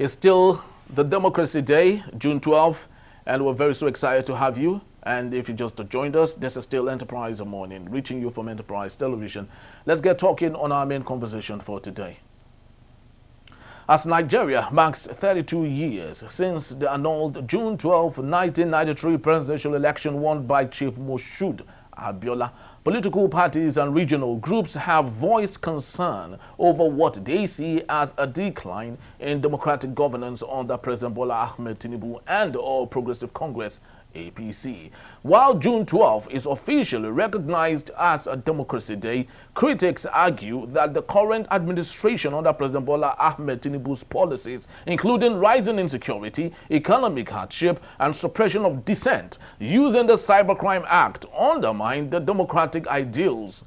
It's still the Democracy Day, June 12th, and we're very so excited to have you. And if you just joined us, this is still Enterprise Morning, reaching you from Enterprise Television. Let's get talking on our main conversation for today. As Nigeria marks 32 years since the annulled June 12, 1993 presidential election won by Chief Moshood Abiola, political parties and regional groups have voiced concern over what they see as a decline in democratic governance under President Bola Ahmed Tinubu and All Progressive Congress APC. While June 12 is officially recognized as a Democracy Day, critics argue that the current administration under President Bola Ahmed Tinubu's policies, including rising insecurity, economic hardship, and suppression of dissent, using the Cybercrime Act, undermine the democratic ideals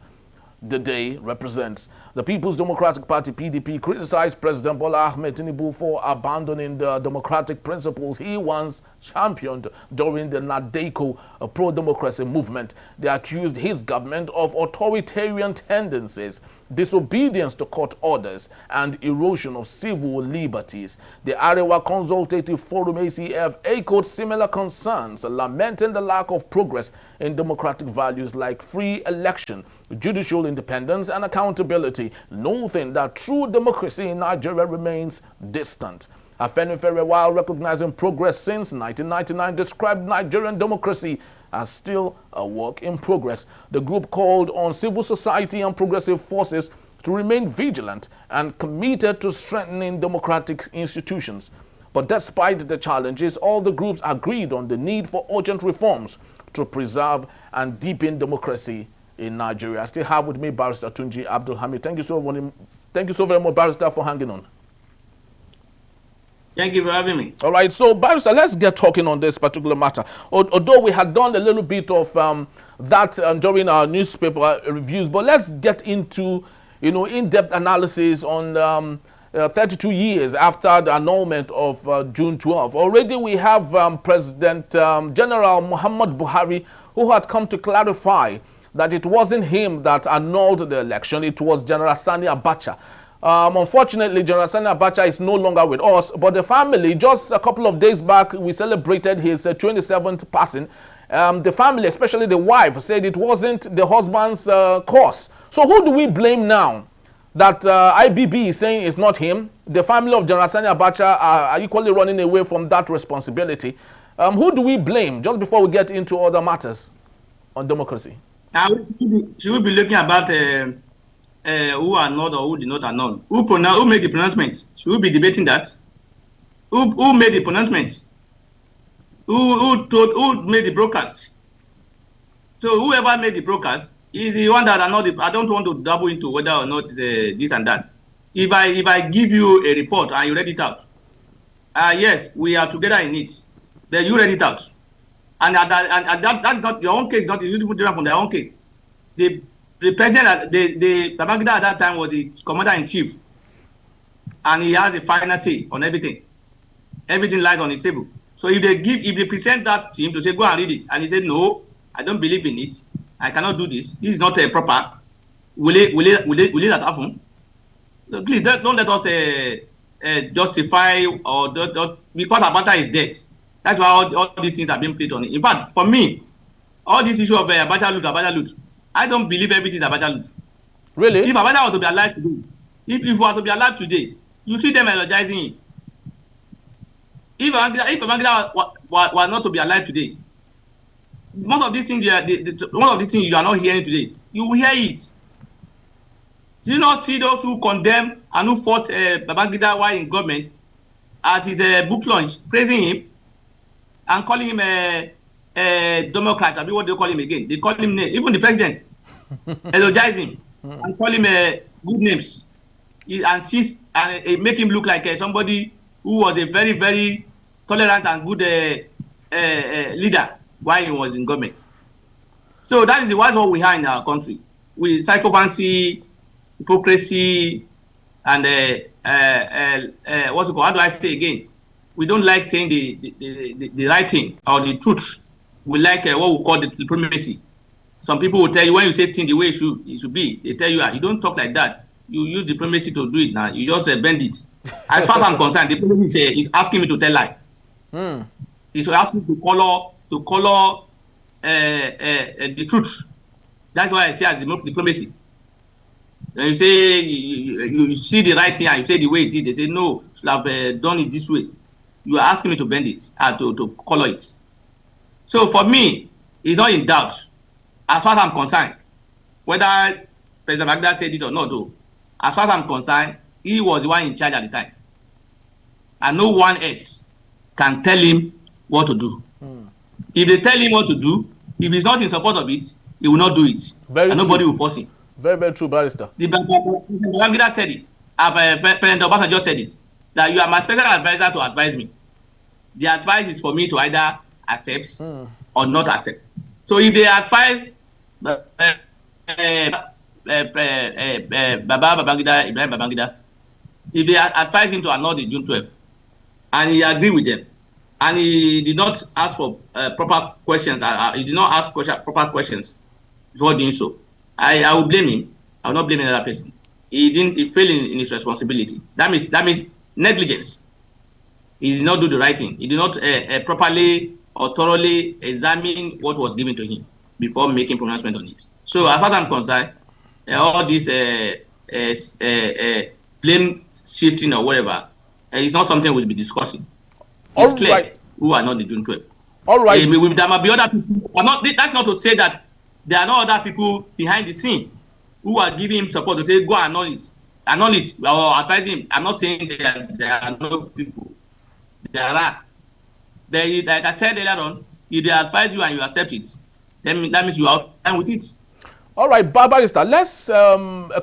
the day represents. The People's Democratic Party (PDP) criticized President Bola Ahmed Tinubu for abandoning the democratic principles he once championed during the Nadeco pro-democracy movement. They accused his government of authoritarian tendencies, disobedience to court orders, and erosion of civil liberties. The Arewa Consultative Forum (ACF) echoed similar concerns, lamenting the lack of progress in democratic values like free election, judicial independence, and accountability, noting that true democracy in Nigeria remains distant. Afenifere, while recognizing progress since 1999, described Nigerian democracy as still a work in progress. The group called on civil society and progressive forces to remain vigilant and committed to strengthening democratic institutions. But despite the challenges, all the groups agreed on the need for urgent reforms to preserve and deepen democracy in Nigeria. I still have with me Barrister Tunji Abdul Hamid. Thank you so very much, Barrister, for hanging on. Thank you for having me. All right, so Barrister, let's get talking on this particular matter. Although we had done a little bit of that during our newspaper reviews, but let's get into, in-depth analysis on 32 years after the annulment of June 12. Already we have President General Muhammad Buhari, who had come to clarify that it wasn't him that annulled the election, it was General Sani Abacha. Unfortunately, General Sani Abacha is no longer with us, but the family, just a couple of days back, we celebrated his 27th passing. The family, especially the wife, said it wasn't the husband's cause. So who do we blame now that IBB is saying it's not him? The family of General Sani Abacha are equally running away from that responsibility. Who do we blame, just before we get into other matters on democracy? Now, should we be looking about who are not or who did not annul? Who made the pronouncement? Should we be debating that? Who made the pronouncement? Who made the broadcast? So whoever made the broadcast is the one that annulled. I don't want to double into whether or not it's this and that. If I give you a report and you read it out, yes, we are together in it. Then you read it out. And that's not your own case, not different from their own case. The president, the Babangida at that time was the commander-in-chief, and he has a final say on everything. Everything lies on the table. So if they present that to him to say, go and read it, and he said, no, I don't believe in it, I cannot do this, this is not proper, will it that happen? So please don't let us justify or because Abacha is dead. That's why all these things are being played on it. In fact, for me, all this issue of Abacha loot, I don't believe everything is Abacha loot. Really? If Abacha was to be alive today, if he was to be alive today, you see them energizing him. If Babangida was not to be alive today, most of these things you are not hearing today, you will hear it. Do you not see those who condemn and who fought Babangida while in government at his book launch, praising him and calling him a Democrat? I mean, what do they call him again? They call him name. Even the president elogize him and call him good names. And make him look like somebody who was a very, very tolerant and good leader while he was in government. So that is what we have in our country. With sycophancy, hypocrisy, and what's it called? How do I say again? We don't like saying the right thing or the truth. We like what we call the diplomacy. Some people will tell you when you say things the way it should be, they tell you, you don't talk like that. you use diplomacy to do it now. You just bend it. As far as I'm concerned, the president is asking me to tell lie. He's asking me to color the truth. That's why I say as diplomacy. When you say you see the right thing and you say the way it is, they say no, you should have done it this way. You are asking me to bend it, to color it. So for me, it's not in doubt. As far as I'm concerned, whether President Babangida said it or not, though, as far as I'm concerned, he was the one in charge at the time. And no one else can tell him what to do. If they tell him what to do, if he's not in support of it, he will not do it. And nobody will force him. Very, very true, Barrister. The Babangida said it. President Obasanjo said it. That you are my special advisor to advise me. The advice is for me to either accept or not accept. So if they advise Ibrahim Babangida, if they advise him to annul the June 12th, and he agreed with them, and he did not ask for proper questions, he did not ask proper questions before doing so, I will blame him. I will not blame another person. He failed in his responsibility. That means negligence. He did not do the right thing. He did not properly or thoroughly examine what was given to him before making pronouncement on it. So as far as I'm concerned, all this blame shifting or whatever, it's not something we'll be discussing. It's clear who are not the June 12. All right. There might be other people. That's not to say that there are no other people behind the scene who are giving him support to say, go and annul it, or advise him. I'm not saying there are no people. There are. Like I said earlier on, if they advise you and you accept it, then that means you are fine with it. All right, Barrister, let's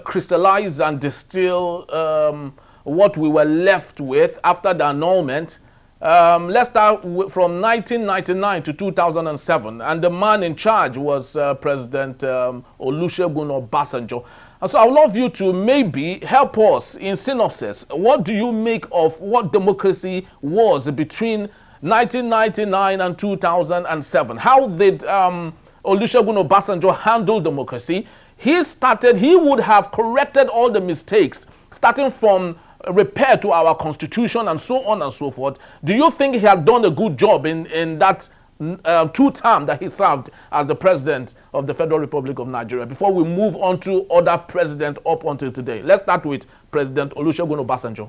crystallize and distill what we were left with after the annulment. Let's start from 1999 to 2007, and the man in charge was President Olusegun Obasanjo. And so I would love you to maybe help us in synopsis. What do you make of what democracy was between 1999 and 2007? How did Olusegun Obasanjo handle democracy? He would have corrected all the mistakes, starting from repair to our constitution and so on and so forth. Do you think he had done a good job in that 2-term that he served as the president of the Federal Republic of Nigeria, before we move on to other presidents up until today? Let's start with President Olusegun Obasanjo.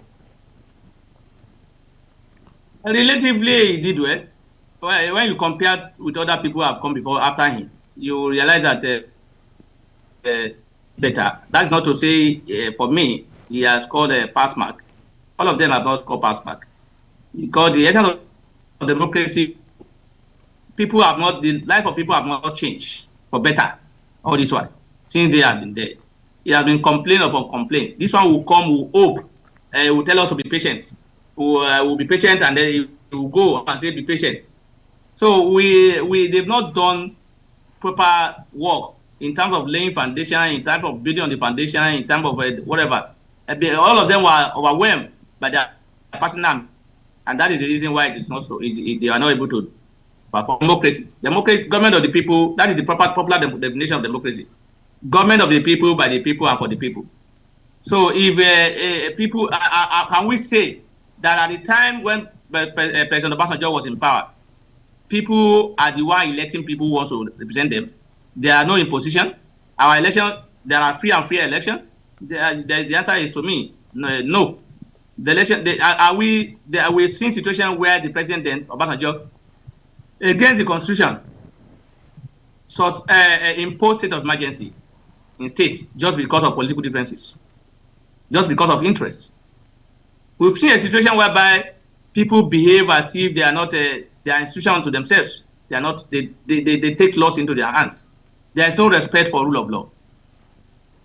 Relatively, he did well. When you compare with other people who have come before, after him, you realize that better. That's not to say, for me, he has scored a pass mark. All of them have not scored pass mark. Because the essence of democracy, the life of people have not changed for better all this while, since they have been there. He has been complaint upon complaint. This one will come, will hope, will tell us to be patient. Will be patient, and then he will go and say, be patient. So they've not done proper work in terms of laying foundation, in terms of building on the foundation, in terms of whatever. All of them were overwhelmed by their personal, and that is the reason why it is not so. They are not able to perform democracy. Democracy, government of the people. That is the popular definition of democracy. Government of the people, by the people, and for the people. So, if people can we say that at the time when President Obasanjo was in power, people are the one electing people who want to represent them. They are not in position. Our election, there are free and fair election. The answer is, to me, no. The election, we seeing situation where the president then, Obasanjo, against the constitution, imposed state of emergency in states just because of political differences, just because of interest. We've seen a situation whereby people behave as if they are not they are institution to themselves. They are not. They take laws into their hands. There is no respect for rule of law.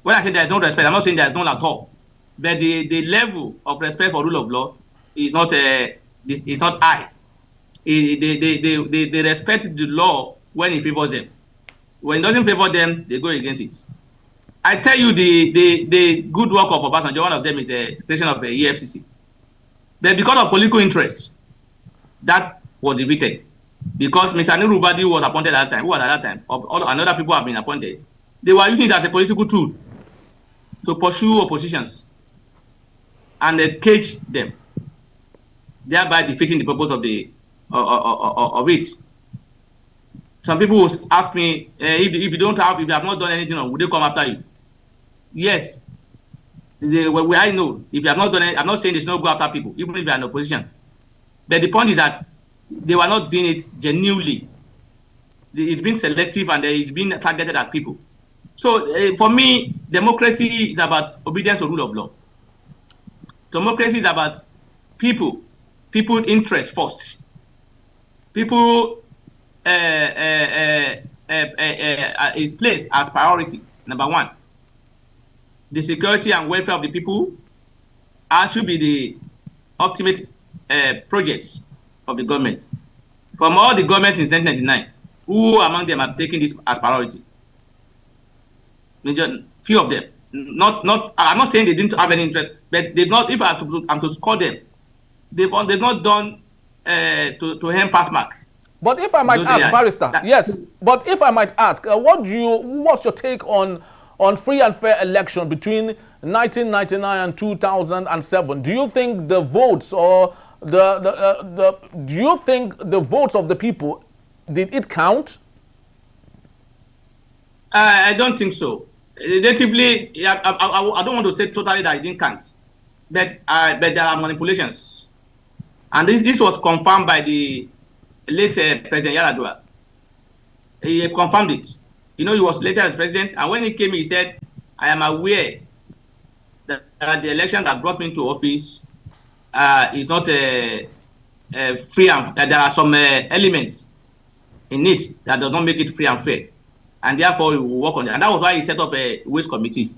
When I say there is no respect, I'm not saying there is none at all. But the level of respect for rule of law is not high. They respect the law when it favors them. When it doesn't favor them, they go against it. I tell you, the good work of Obasanjo, one of them is the creation of the EFCC. But because of political interest, that was defeated. Because Mr. Nurubadi was appointed at that time, and other people have been appointed. They were using it as a political tool to pursue oppositions and cage them, thereby defeating the purpose of of it. Some people will ask me, if you have not done anything, will they come after you? Yes. I know, if you have not done it, I'm not saying there's no go after people, even if you are in opposition. But the point is that they were not doing it genuinely. It's been selective and it's been targeted at people. So for me, democracy is about obedience to rule of law. Democracy is about people interest first. People is placed as priority, number one. The security and welfare of the people should be the ultimate projects of the government. From all the governments since 1999, who among them have taken this as priority? Few of them. I'm not saying they didn't have any interest, but they've not. If I'm to score them, they've not done to hem pass mark. But if I might ask, Barrister, yes. But if I might ask, what's your take on free and fair election between 1999 and 2007? Do you think the votes or do you think the votes of the people, did it count? I don't think so. Relatively, I don't want to say totally that it didn't count, but there are manipulations, and this was confirmed by the late President Yar'Adua. He confirmed it. He was later as president, and when he came, he said, "I am aware that the election that brought me into office is not free and there are some elements in it that does not make it free and fair, and therefore he will work on it." And that was why he set up a waste committee.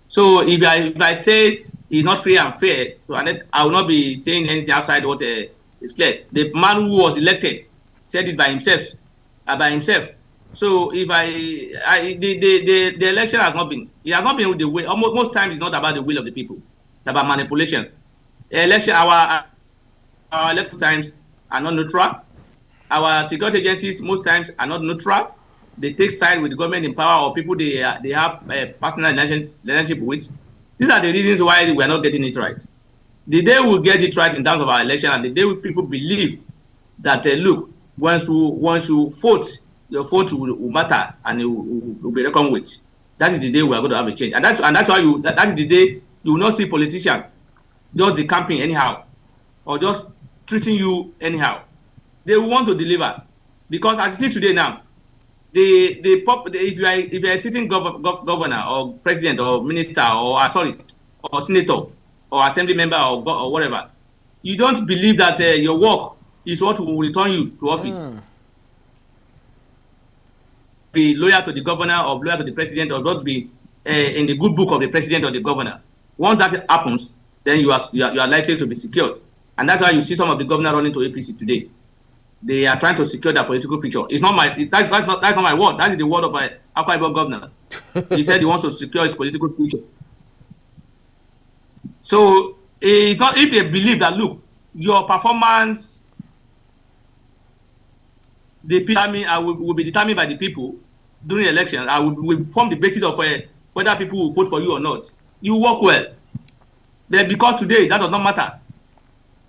So if I say it's not free and fair, I will not be saying anything outside what is clear. The man who was elected said it by himself. So if the election has not been with the way. Most times it's not about the will of the people. It's about manipulation. Election, our electoral times are not neutral. Our security agencies most times are not neutral. They take side with the government in power or people they have personal relationship with. These are the reasons why we are not getting it right. The day we get it right in terms of our election, and the day people believe that look, once you vote, your vote will matter and it will be reckoned with. That is the day we are going to have a change, and that's why that is the day you will not see politicians just decamping anyhow or just treating you anyhow. They will want to deliver, because as it is today now, if you are a sitting governor or president or minister or senator or assembly member or whatever, you don't believe that your work is what will return you to office. Be loyal to the governor or loyal to the president, or not be in the good book of the president or the governor. Once that happens, then you are likely to be secured, and that's why you see some of the governors running to APC today. They are trying to secure their political future. It's not that's not my word. That is the word of an Akwa Ibom governor. He said he wants to secure his political future. So it's not if they believe that look, your performance, will be determined by the people during the election. I will form the basis of whether people will vote for you or not. You work well, but because today that does not matter.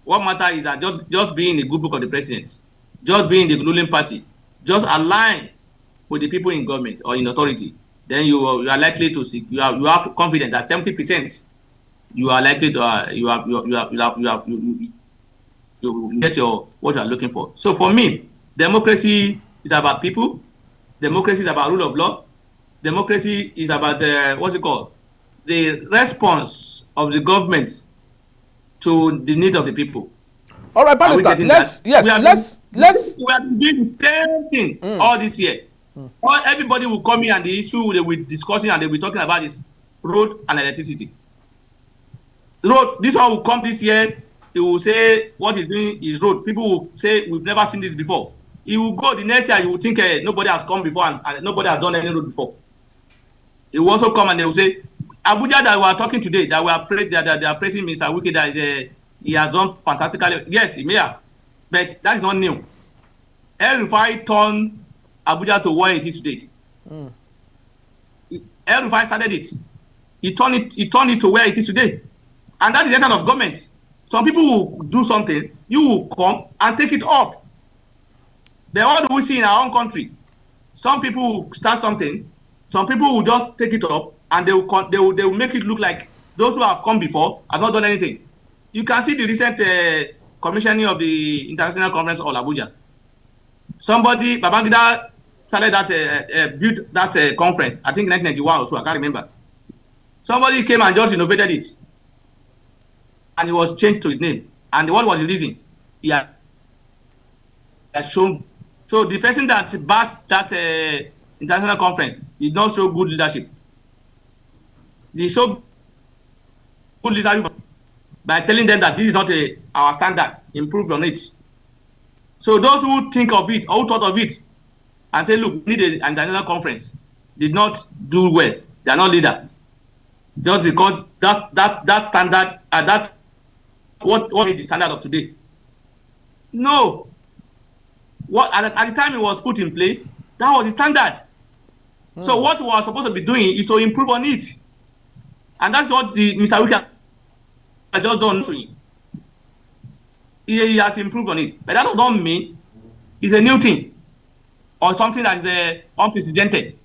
What matters is that just being in the good book of the president, just being the ruling party, just align with the people in government or in authority, then you are likely to see. You have confidence that 70% you are likely to you get what you are looking for. So for me, democracy is about people. Democracy is about rule of law. Democracy is about the response of the government to the needs of the people. All right, Barrister, let's. We have been doing the same thing all this year. Everybody will come in and the issue they will be discussing and they will be talking about is road and electricity. Road, this one will come this year. He will say what he's doing is road. People will say we've never seen this before. He will go the next year. You will think nobody has come before and nobody has done any road before. He will also come and they will say Abuja that we are talking today that they are praising Mr. Wike that he has done fantastically. Yes, he may have, but that is not new. El-Rufai turned Abuja to what it is today. El-Rufai started it. He turned it to where it is today. And that is the essence of government. Some people will do something, you will come and take it up. Then what do we see in our own country? Some people will start something, some people will just take it up, and they will make it look like those who have come before have not done anything. You can see the recent commissioning of the International Conference of Abuja. Somebody, Babangida, started that, built that conference, I think 1991 or so, I can't remember. Somebody came and just innovated it. And it was changed to his name. And what was the reason? He had shown. So the person that backed that international conference did not show good leadership. They showed good leadership by telling them that this is not our standard, improve on it. So those who think of it or who thought of it and say, look, we need an international conference, did not do well. They are not leader. Just because that standard, that what is the standard of today? No. What at the time it was put in place, that was the standard. So what we are supposed to be doing is to improve on it. And that's what the Mr. Wike has just done for him. He has improved on it. But that does not mean it's a new thing or something that is unprecedented.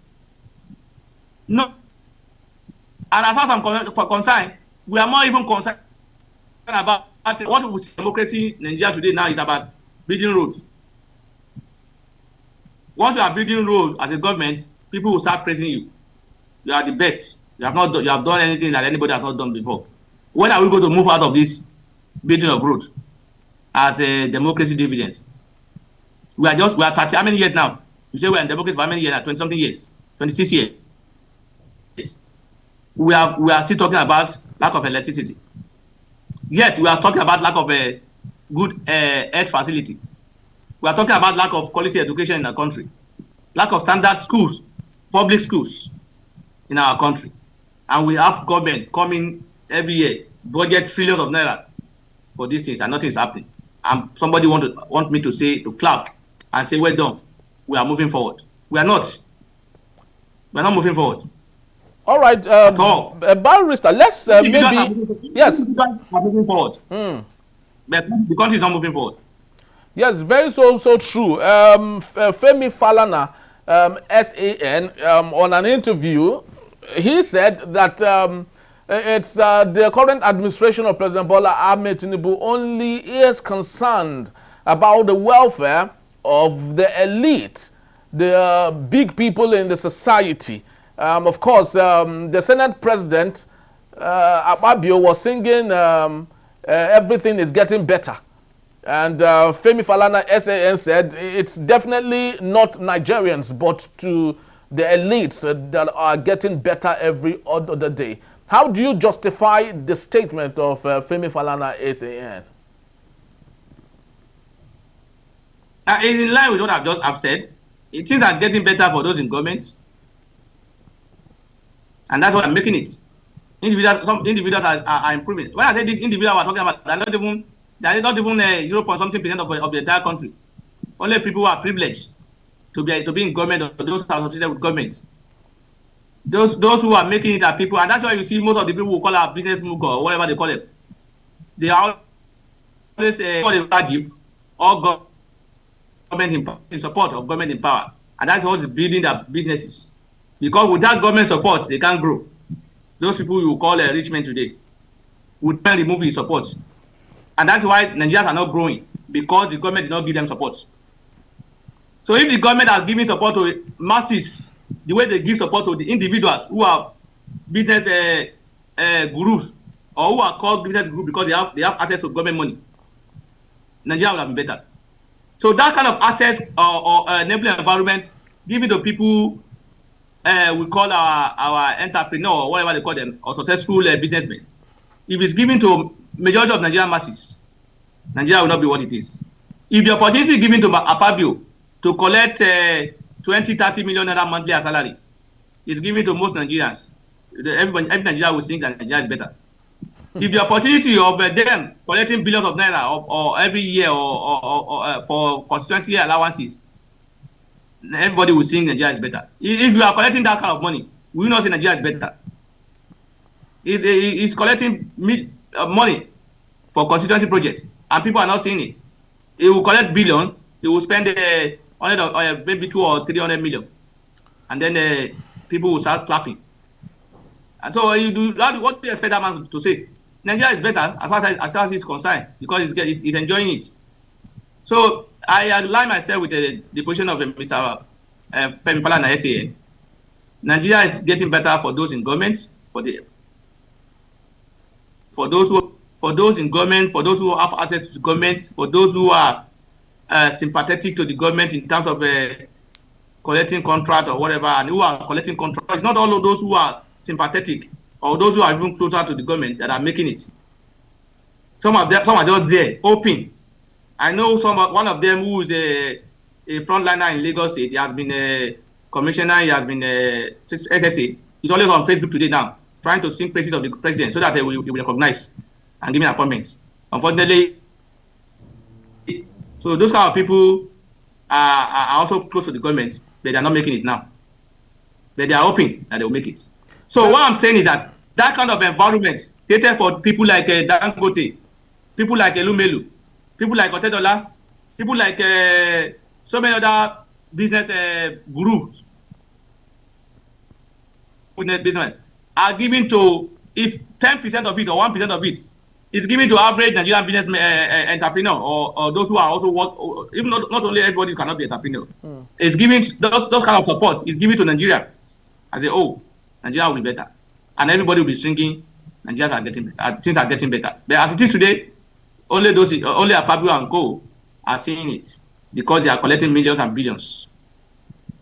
No. And as far as I'm concerned, we are more even concerned about what we see democracy in Nigeria today now is about building roads. Once you are building roads as a government, people will start praising you. You are the best. You have done anything that anybody has not done before. When are we going to move out of this building of roads as a democracy dividends? We are 30. How many years now? You say we are in democracy for how many years now? 20-something years, 26 years. Yes. We are still talking about lack of electricity. Yet we are talking about lack of a good health facility. We are talking about lack of quality education in our country, lack of standard schools, public schools in our country, and we have government coming every year, budget trillions of naira for these things, and nothing is happening. And somebody want me to say to clap and say, well done, we are moving forward. We are not. We are not moving forward. All right, Barrister, let's maybe yes. Are moving forward. But the country is not moving forward. Yes, very so true. Femi Falana, SAN, on an interview, he said that it's the current administration of President Bola Ahmed Tinubu only is concerned about the welfare of the elite, the big people in the society. Of course, the Senate President, Akpabio, was singing everything is getting better. And Femi Falana, SAN, said it's definitely not Nigerians, but to the elites that are getting better every other day. How do you justify the statement of Femi Falana, SAN? It's in line with what I've just said. Things are getting better for those in government. And that's what I'm making it. Some individuals are improving. When I say these individuals we're talking about, they're not even 0.something% of the entire country. Only people who are privileged to be in government or those who are associated with government. Those who are making it are people, and that's why you see most of the people who call our business mook or whatever they call it. They are always called a Rajib or government in support of government in power, and that's what's building their businesses. Because without government support, they can't grow. Those people you call rich men today would then remove his support. And that's why Nigerians are not growing, because the government did not give them support. So if the government has given support to masses, the way they give support to the individuals who are business gurus or who are called business group because they have access to government money, Nigeria would have been better. So that kind of access or enabling environment given to people we call our entrepreneur or whatever they call them, or successful businessmen. If it's given to majority of Nigerian masses, Nigeria will not be what it is. If the opportunity is given to Akpabio to collect 20-30 million naira monthly as salary, it's given to most Nigerians. Every Nigeria will think that Nigeria is better. If the opportunity of them collecting billions of naira or every year or for constituency allowances, everybody will think Nigeria is better. If you are collecting that kind of money, we will not say Nigeria is better. He's collecting money for constituency projects, and people are not seeing it. He will collect billion. He will spend 100 or maybe 200 or 300 million, and then people will start clapping. And so what do you expect that man to say? Nigeria is better as far as he's concerned because he's enjoying it. So I align myself with the position of Mr. Femi Falana SAN. Nigeria is getting better for those in government, for those in government, for those who have access to government, for those who are sympathetic to the government in terms of collecting contract or whatever, and who are collecting contract. It's not all of those who are sympathetic or those who are even closer to the government that are making it. Some are just there, hoping. I know one of them who is a frontliner in Lagos State. He has been a commissioner. He has been a SSA. He's always on Facebook today now, trying to sing praises of the president so that he will recognize and give me appointments. Unfortunately, so those kind of people are also close to the government, but they are not making it now. But they are hoping that they will make it. So what I'm saying is that kind of environment created for people like Dangote, people like Elumelu, people like Otedola, people like so many other business groups, business are given to, if 10% of it or 1% of it is given to average Nigerian business entrepreneur or those who are also work, even not only everybody cannot be entrepreneur. It's giving those kind of support is given to Nigeria as a whole. Nigeria will be better, and everybody will be singing. Nigerians are getting better. Things are getting better. But as it is today, only Akpabio and Co are seeing it because they are collecting millions and billions.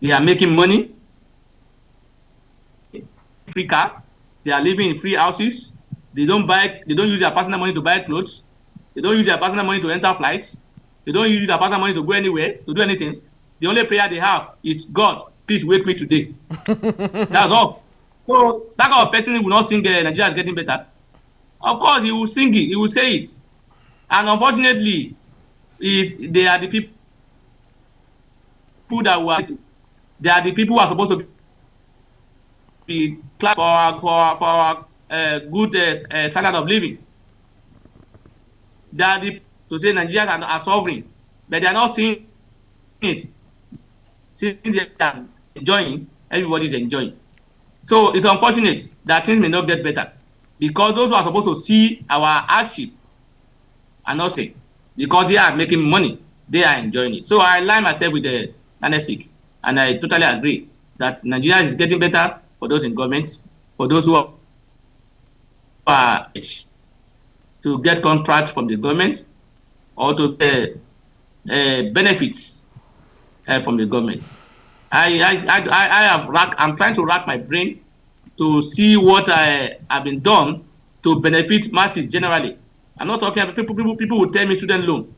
They are making money. Free car. They are living in free houses. They don't use their personal money to buy clothes. They don't use their personal money to enter flights. They don't use their personal money to go anywhere, to do anything. The only prayer they have is, God, please wake me today. That's all. So that kind of person will not sing Nigeria is getting better. Of course, he will sing it. He will say it. And unfortunately, they are the people they are the people who are supposed to be class for our good standard of living. They are to say Nigerians are sovereign, but they are not seeing it. Since they are enjoying, everybody is enjoying. So it's unfortunate that things may not get better because those who are supposed to see our hardship are not saying, because they are making money, they are enjoying it. So I align myself with the NSIC, and I totally agree that Nigeria is getting better for those in government, for those who are to get contracts from the government or to benefits from the government. I'm trying to rack my brain to see what have been done to benefit masses generally. I'm not talking about people will tell me student loan.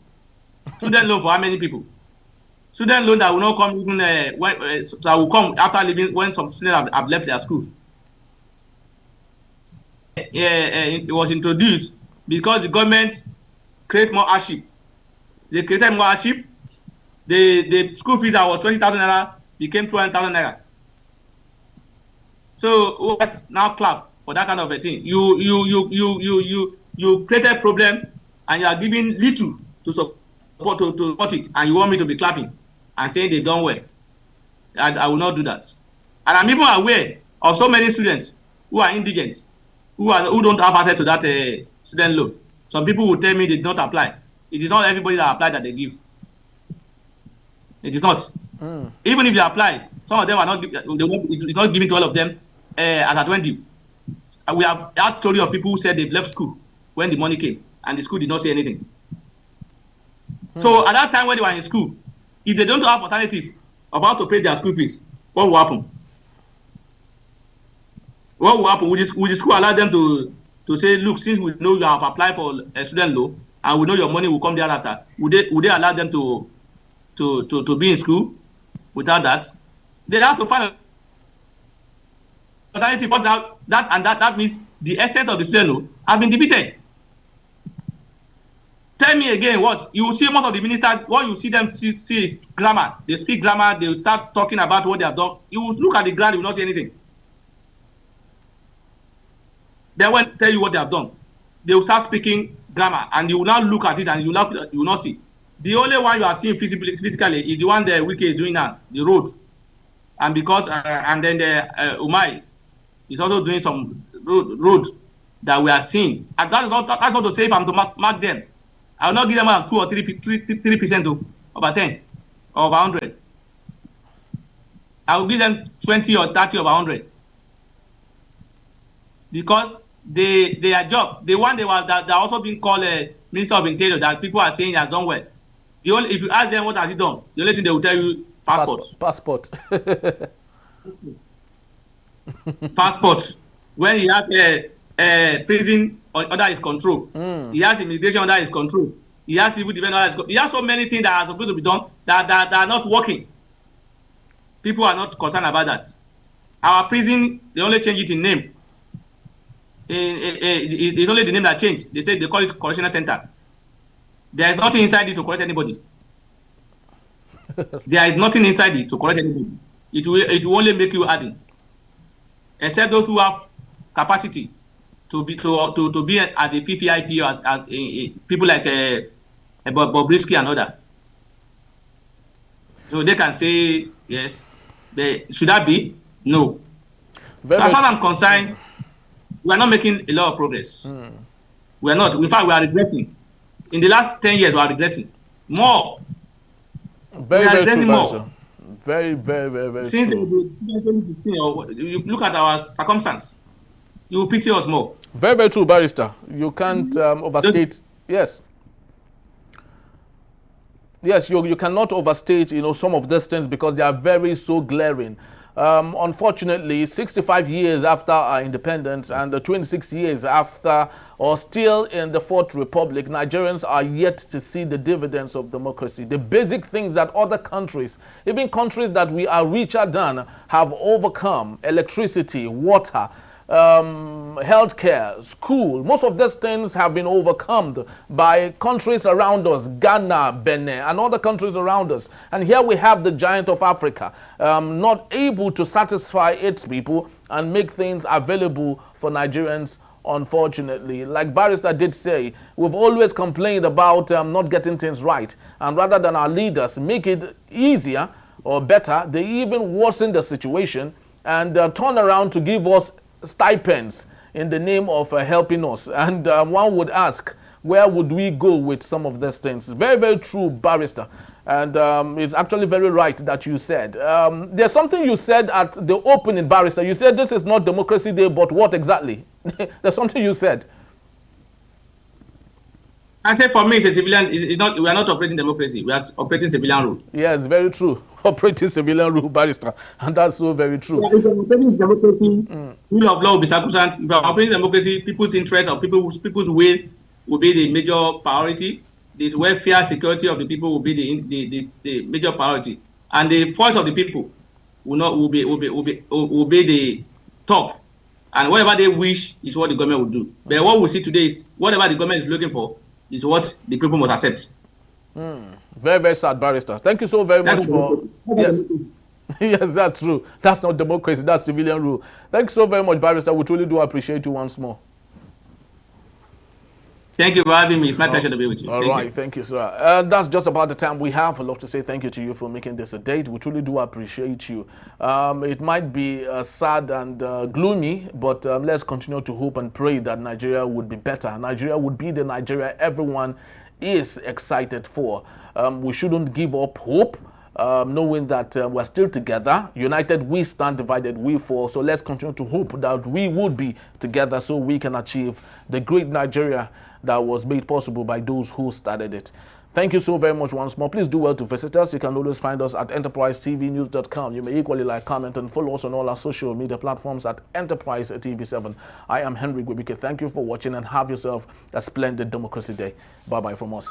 Student loan for how many people? Student loan that will not come even that will come after leaving when some students have left their schools. It was introduced because the government create more hardship. They created more hardship. The school fees that was 20,000 naira became 200,000 naira. So let's now clap for that kind of a thing. You created problem and you are giving little to support it, and you want me to be clapping and saying they've done well. I will not do that. And I'm even aware of so many students who are indigent, who don't have access to that student loan. Some people will tell me they did not apply. It is not everybody that applied that they give. It is not. Even if they apply, some of them are not. It's not given to all of them as at when due. We have that story of people who said they've left school when the money came, and the school did not say anything. So at that time when they were in school, if they don't have alternative of how to pay their school fees, what will happen? What will happen? Will the school allow them to say, look, since we know you have applied for a student loan and we know your money will come thereafter, would they allow them to be in school without that? They have to find alternative. That means the essence of the student loan has been defeated. Tell me again what you will see. Most of the ministers, what you see them see is grammar. They speak grammar. They will start talking about what they have done. You will look at the ground, you will not see anything. Then when they tell you what they have done, they will start speaking grammar, and you will now look at it and you will not see. The only one you are seeing physically is the one the Wike is doing now, the road. And because and then the Umai is also doing some road that we are seeing. And that's not to say if I'm to mark them. I will not give them 2 or 3% over 10 or over 100. I will give them 20 or 30 over 100. Because their job, the one that also being called a Minister of Interior that people are saying has done well. If you ask them what has he done, the only thing they will tell you passports. Passport. Passport. When he has a prison under his control, he has immigration under his control, he has civil defense under his control. He has so many things that are supposed to be done that are not working. People are not concerned about that. Our prison, they only change it in name. It's only the name that changed. They say they call it correctional center. There is nothing inside it to correct anybody. There is nothing inside it to correct anybody. It will only make you harden. Except those who have capacity to be at the FIFI as people like Bobrisky and other. So they can say yes. Should that be? No. So as far as I'm concerned, we are not making a lot of progress. We are not. In fact, we are regressing. In the last 10 years, we are regressing more. Very, we are very regressing true, more. Very, very, very, very Since true. You look at our circumstance, you will pity us more. Very, very true, Barrister. You can't overstate. Yes. Yes, you cannot overstate, some of these things because they are very so glaring. Unfortunately, 65 years after our independence and 26 years after, or still in the Fourth Republic, Nigerians are yet to see the dividends of democracy. The basic things that other countries, even countries that we are richer than, have overcome: electricity, water, healthcare, school. Most of these things have been overcome by countries around us, Ghana, Benin, and other countries around us. And here we have the giant of Africa, not able to satisfy its people and make things available for Nigerians. Unfortunately, like Barrister did say, we've always complained about not getting things right. And rather than our leaders make it easier or better, they even worsen the situation and turn around to give us stipends in the name of helping us. And one would ask, where would we go with some of these things? Very, very true, Barrister. And it's actually very right that you said. There's something you said at the opening, Barrister. You said this is not Democracy Day, but what exactly? There's something you said. I say for me, it's a civilian. It's not. We are not operating democracy. We are operating civilian rule. Yes, very true. Operating civilian rule, Barrister, and that's so very true. Yeah, if you are operating democracy, rule of law will be sacrosanct. If you are operating democracy, people's interest or people's will be the major priority. This welfare, security of the people will be the major priority, and the voice of the people will be the top. And whatever they wish is what the government will do. But what we see today is whatever the government is looking for is what the people must accept. Very, very sad, Barrister. Thank you so very much for... Yes. Yes, that's true. That's not democracy, that's civilian rule. Thank you so very much, Barrister. We truly do appreciate you once more. Thank you for having me. It's my pleasure to be with you. All right, thank you, sir. That's just about the time we have. I'd love to say thank you to you for making this a date. We truly do appreciate you. It might be sad and gloomy, but let's continue to hope and pray that Nigeria would be better. Nigeria would be the Nigeria everyone is excited for. We shouldn't give up hope, knowing that we're still together. United we stand, divided we fall. So let's continue to hope that we would be together so we can achieve the great Nigeria that was made possible by those who started it. Thank you so very much once more. Please do well to visit us. You can always find us at enterprisetvnews.com. You may equally like, comment, and follow us on all our social media platforms at Enterprise TV7. I am Henry Gwibike. Thank you for watching and have yourself a splendid Democracy Day. Bye-bye from us.